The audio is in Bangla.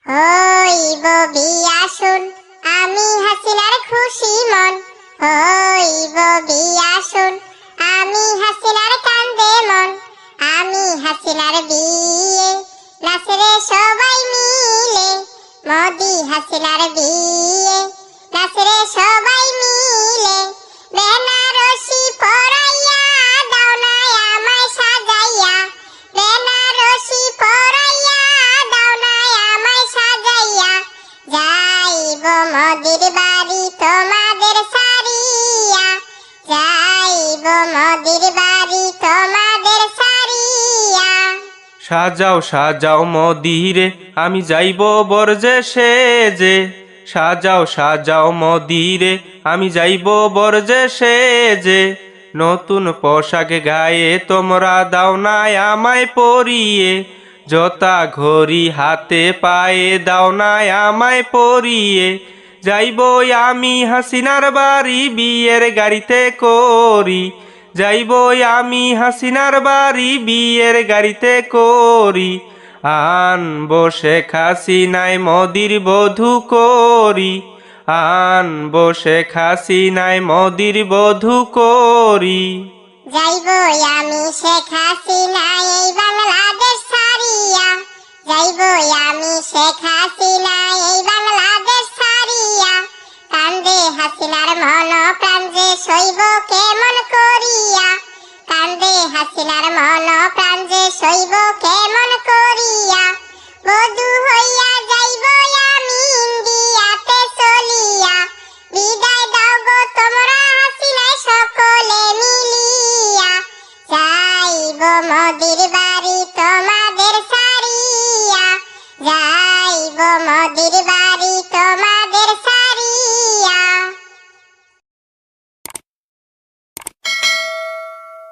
হইব বিয়া শুন আমি হাসিনার খুশি মন, হইব বিয়া শুন আমি হাসিনার কান্দে মন, আমি হাসিনার বিয়ে নাচরে সবাই মিলে, মোদি হাসিনার বিয়ে নাচরে সবাই মিলে, বেনারসি পরাইয়া দাও না আমায় সাজাইয়া, বেনারসি পরাইয়া দাও না আমায় সাজাইয়া, যাইব মোদির বাড়ি তোমাদের সারিয়া, যাইব মোদির বাড়ি তোমাদের সারিয়া। সাজাও সাজাও মদিরে আমি যাইব বরজে সেজে, সাজাও সাজাও মদিরে আমি যাইব বরজে সেজে, নতুন পোশাক গায়ে তোমরা দাও না আমায় পরিয়ে, জোতা ঘড়ি হাতে পায়ে দাও না আমায় পরিয়ে, যাইব আমি হাসিনার বাড়ি বিয়ের গাড়িতে করি, যাইব আমি হাসিনার বাড়ি বিয়ের গাড়িতে করি, আনবো শেখ হাসিনায় মোদির বধূ করি, আনবো শেখ হাসিনায় মোদির বধূ করি। যাইব আমি শেখ হাসিনায় এইবার